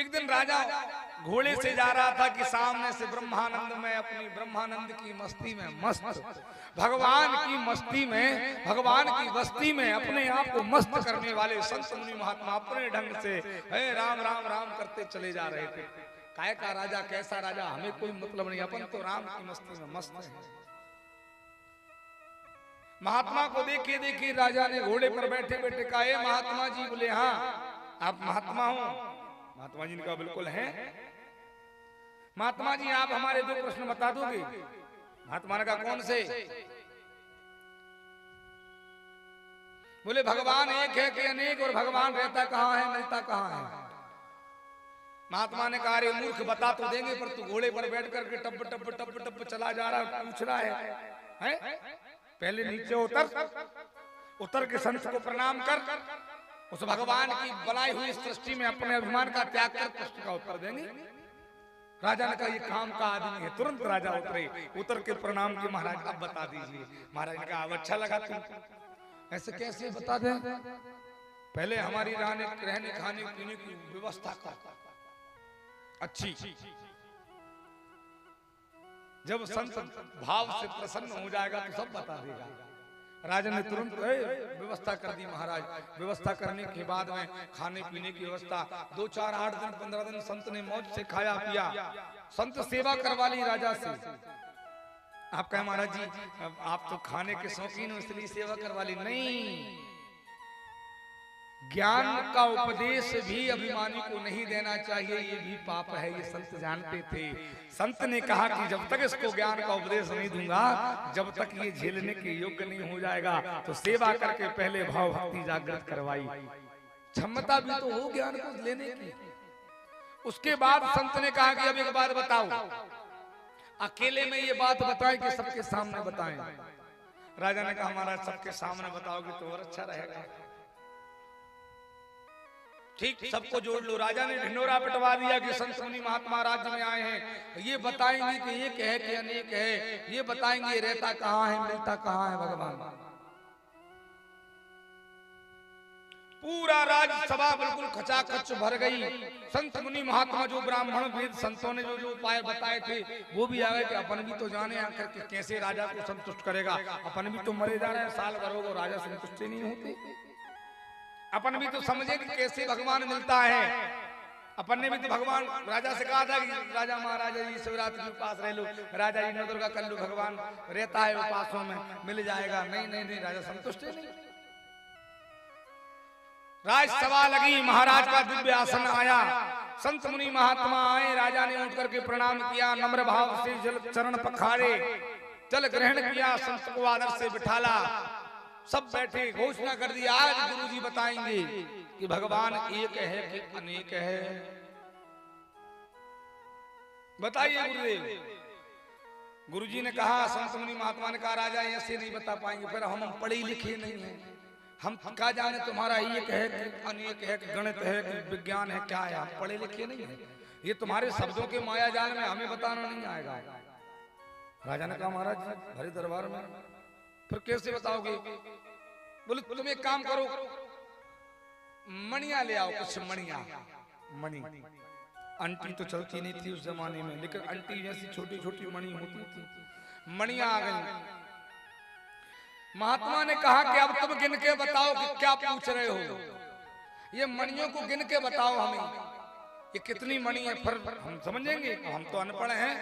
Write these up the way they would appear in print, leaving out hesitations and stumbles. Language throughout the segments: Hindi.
एक दिन राजा घोड़े से जा रहा था कि सामने से ब्रह्मानंद में अपनी ब्रह्मानंद की मस्ती में मस्त, भगवान की मस्ती में, भगवान की बस्ती में अपने आप को मस्त करने वाले संत मुनि महात्मा अपने ढंग से हे राम राम राम करते चले जा रहे थे। काय का राजा कैसा राजा हमें कोई मतलब नहीं, अपन तो राम की मस्ती में मस्त है। महात्मा को देखे देखे राजा ने घोड़े पर बैठे बैठे कहा, हे महात्मा जी। बोले हाँ आप महात्मा हो? महात्मा जी ने कहा बिल्कुल है। महात्मा जी आप हमारे दो प्रश्न बता दोगे? महात्मा ने कहा कौन से? बोले भगवान एक है कि अनेक, और भगवान रहता कहाँ है मिलता कहाँ है? महात्मा ने कहा अरे मूर्ख बता तो देंगे, पर तू घोड़े पर बैठ करके टप टप टप टप चला जा रहा पूछ रहा है? पहले नीचे उतर के संत को प्रणाम कर, उस भगवान की बनाई हुई सृष्टि में अपने अभिमान का त्याग कर प्रश्न का उत्तर देंगे। राजा ने कहा ये काम का आदमी है। तुरंत राजा उतर के प्रणाम किए, महाराज अब बता दीजिए। महाराज ने कहा अब अच्छा लगा तुम ऐसे कैसे बता दें, पहले हमारी रहने खाने पीने की व्यवस्था कर अच्छी। जब संत भाव से प्रसन्न हो जाएगा तो सब बता देगा। राजा ने तुरंत व्यवस्था कर दी। महाराज व्यवस्था करने के बाद में खाने पीने की व्यवस्था 2 4 8 दिन 15 दिन संत ने मौज से खाया पिया। संत सेवा करवा ली राजा से। आप कहें महाराज जी आप तो खाने के शौकीन हो इसलिए सेवा करवा ली। नहीं, ज्ञान का उपदेश भी अभिमानी को नहीं देना चाहिए, ये भी पाप है, ये संत जानते थे। संत ने कहा कि जब तक इसको ज्ञान का उपदेश नहीं दूंगा, जब तक ये झेलने के योग्य नहीं हो जाएगा, तो सेवा करके पहले भाव भक्ति जागृत करवाई। क्षमता भी तो हो ज्ञान को लेने की। उसके बाद संत ने कहा कि अब एक बात बताओ, अकेले में ये बात बताएं कि सबके सामने बताएं? राजा ने कहा महाराज सबके सामने बताओगे तो और अच्छा रहेगा। ठीक, सबको जोड़ लो। राजा ने ढिंढोरा पिटवा दिया कि संत मुनि महात्मा राज्य में आए हैं, ये बताएंगे कि एक है कि अनेक है, ये बताएंगे रहता कहाँ है मिलता कहाँ है भगवान। पूरा राज्यसभा बिल्कुल खचाखच भर गई। संत मुनि महात्मा जो ब्राह्मण वेद संतों ने जो उपाय बताए थे वो भी आ गए कि अपन भी तो जाने आकर के कैसे राजा को संतुष्ट करेगा। अपन भी तो मरे जा रहे हैं, साल भर होगा राजा संतुष्ट नहीं होते। अपन भी तो समझे कि कैसे भगवान मिलता है। अपन ने भी तो भगवान राजा से कहा था कि राजा महाराजा जी शिवरात्रि उपास रह लो, राजा जी नौ दुर्गा कर लो, भगवान रहता है उपासों में मिल जाएगा। नहीं नहीं नहीं, राजा संतुष्ट नहीं। राजसभा लगी, महाराज का दिव्य आसन आया, संत मुनि महात्मा आए। राजा ने उठ करके प्रणाम किया, नम्र भाव से जल चरण पखारे, जल ग्रहण किया, संत को आदर से बिठाला। सब बैठे, घोषणा कर दी आज गुरुजी बताएंगे कि भगवान एक है कि अनेक है। बताइए गुरुदेव। गुरुजी ने कहा, संत मुनि महात्मा ने कहा राजा ऐसे नहीं बता पाएंगे, फिर हम पढ़े लिखे नहीं हैं, हम क्या जाने तुम्हारा एक है कि अनेक है कि गणित है कि विज्ञान है, क्या है, हम पढ़े लिखे नहीं है, ये तुम्हारे शब्दों के माया जाल में हमें बताना नहीं आएगा। राजा ने कहा महाराज भरे दरबार में फिर कैसे बताओगे? बोले तुम एक काम करो, मणिया ले आओ, कुछ मणिया। मणि अंटी तो चलती नहीं थी उस जमाने में, लेकिन अंटी जैसी छोटी छोटी मणि होती थी। मणिया आ गई। महात्मा ने कहा कि अब तुम गिन के बताओ कि क्या पूछ रहे हो, ये मणियों को गिन के बताओ हमें, ये कितनी मणि है, फिर हम समझेंगे, हम तो अनपढ़ हैं।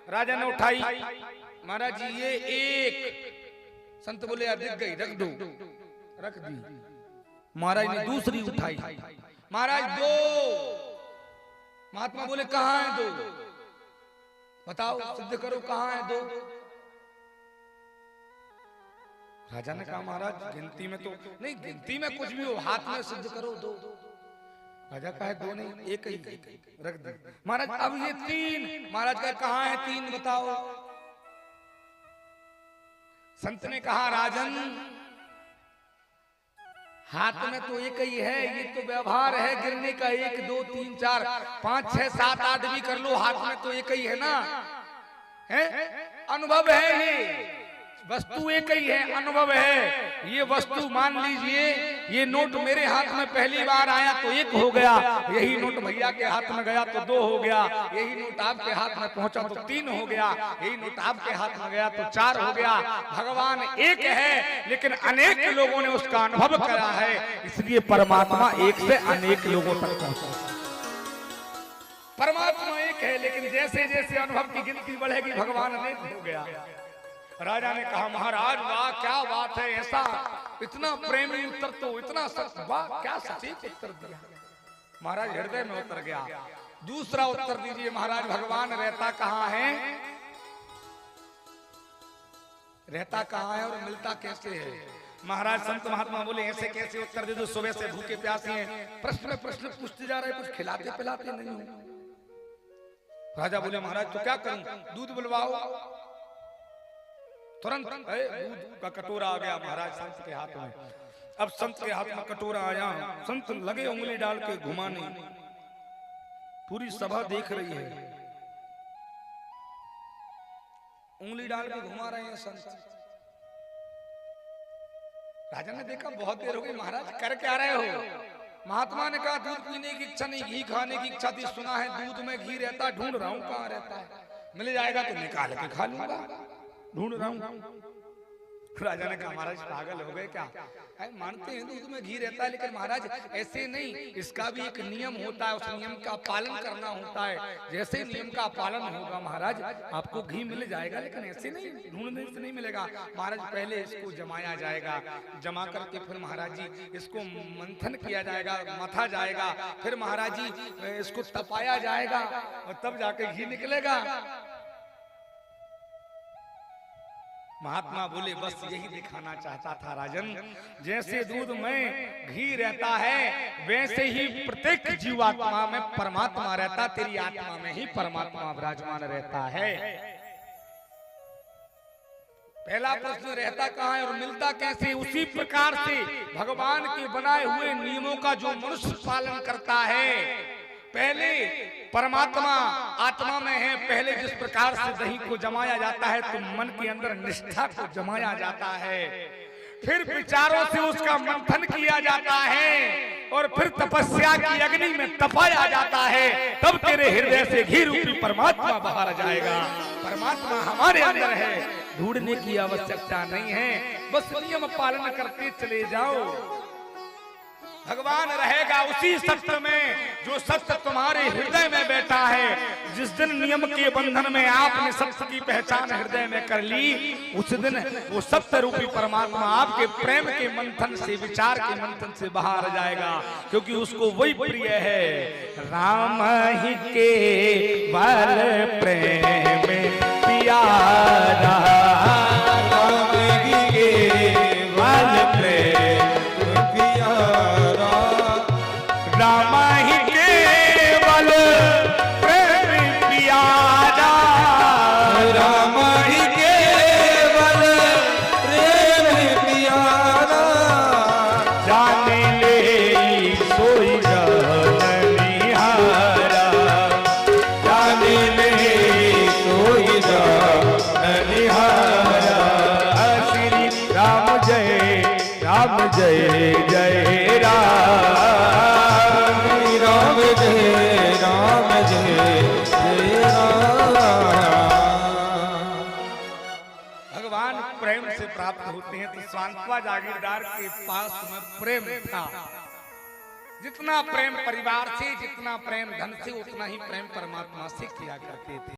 राजा ने उठाई, महाराज जी ये एक। संत बोले दिख गई, रख दो, रख दी। महाराज ने दूसरी उठाई, महाराज 2। महात्मा बोले कहाँ है 2? बताओ सिद्ध करो कहाँ है 2? राजा ने कहा महाराज गिनती में तो नहीं, गिनती में कुछ भी हो, हाथ में सिद्ध करो 2। राजा कहा 2 नहीं, एक ही, रख दी। महाराज अब ये 3। महाराज का कहाँ है 3 बताओ? संत ने कहा राजन हाथ में तो एक ही है, ये तो व्यवहार है गिरने का, 1 2 3 4 5 6 7 8 भी कर लो, हाथ में तो एक ही है ना, है अनुभव है ये। वस्तु एक ही है, अनुभव है। ये वस्तु मान लीजिए, ये नोट मेरे हाथ में पहली बार आया तो 1 हो गया, यही नोट भैया के हाथ में गया तो 2 हो गया, यही नोट आपके हाथ में पहुंचा तो 3 हो गया, यही नोट आपके हाथ में गया तो 4 हो गया। भगवान एक है लेकिन अनेक लोगों ने उसका अनुभव करा है, इसलिए परमात्मा एक से अनेक लोगों तक पहुंचा। परमात्मा एक है लेकिन जैसे जैसे अनुभव की गिनती बढ़ेगी भगवान अनेक हो गया। राजा ने कहा महाराज वाह क्या बात है, ऐसा इतना प्रेमी उत्तर तो इतना सच, वाह क्या सटीक उत्तर दिया। महाराज हृदय में उतर गया। दूसरा उत्तर दीजिए महाराज, भगवान रहता कहाँ है, रहता कहाँ है और मिलता कैसे है। महाराज संत महात्मा बोले ऐसे कैसे उत्तर दे दो, सुबह से भूखे प्यासे हैं, प्रश्न में प्रश्न पूछते जा रहे, कुछ खिलाते पिलाते नहीं हो। राजा बोले महाराज तो क्या करूं, दूध बुलवाओ। तुरंत दूध का कटोरा आ गया महाराज संत के हाथ में। अब संत के हाथ में कटोरा आया, संत लगे उंगली डाल के घुमाने, पूरी सभा देख रही है, उंगली डाल के घुमा रहे हैं संत। राजा ने देखा बहुत देर हो गई, महाराज कर क्या रहे हो। महात्मा ने कहा दूध पीने की इच्छा नहीं, घी खाने की इच्छा थी, सुना है दूध में घी रहता है, ढूंढ रहा हूँ कहाँ रहता है, मिल जाएगा तो निकाल के खा लूंगा, ढूंढ रहा हूँ। राजा ने कहा महाराज पागल हो गए क्या, मानते हैं दूध में घी रहता है लेकिन महाराज ऐसे नहीं, इसका भी एक नियम होता है, उस नियम का पालन करना होता है। जैसे नियम का पालन होगा महाराज आपको घी मिल जाएगा, लेकिन ऐसे नहीं ढूंढने से नहीं मिलेगा। महाराज पहले इसको जमाया जाएगा, जमा करके फिर महाराज जी इसको मंथन किया जाएगा, मथा जाएगा, फिर महाराज जी इसको तपाया जाएगा और तब जाके घी निकलेगा। महात्मा बोले बस यही दिखाना चाहता था राजन, जैसे दूध में घी रहता है वैसे ही प्रत्येक जीवात्मा में परमात्मा रहता, तेरी आत्मा में ही परमात्मा विराजमान रहता है। पहला प्रश्न रहता कहाँ है और मिलता कैसे, उसी प्रकार से भगवान के बनाए हुए नियमों का जो मनुष्य पालन करता है, पहले परमात्मा आत्मा में है, पहले जिस प्रकार से दही को जमाया जाता है तो मन के अंदर निष्ठा को जमाया जाता है, फिर विचारों से उसका मंथन किया जाता है और फिर तपस्या की अग्नि में तपाया जाता है, तब तेरे हृदय से घी रूपी परमात्मा बाहर जाएगा। परमात्मा हमारे अंदर है, ढूंढने की आवश्यकता नहीं है, बस नियम पालन करते चले जाओ। भगवान रहेगा उसी सत्य में जो सत्य तुम्हारे हृदय में बैठा है। जिस दिन नियम के बंधन में आपने सत्य की पहचान हृदय में कर ली, उस दिन वो सत्य रूपी परमात्मा आपके प्रेम के मंथन से, विचार के मंथन से बाहर जाएगा, क्योंकि उसको वही प्रिय है। राम ही केवल प्रेम प्यारा, राम ही केवल प्रेम प्यारा, राम ही केवल प्रेम प्यारा, राम ही केवल प्रेम प्यारा, जाने ले सोई निहारा, जाने ले सोई निहारा। श्री राम जय राम जय जय राम, राम जय राम जय जय राम। भगवान प्रेम से प्राप्त होते हैं, तो सांत्वा जागीरदार के पास में प्रेम था। जितना प्रेम परिवार से, जितना प्रेम धन से, उतना ही प्रेम परमात्मा से किया करते थे।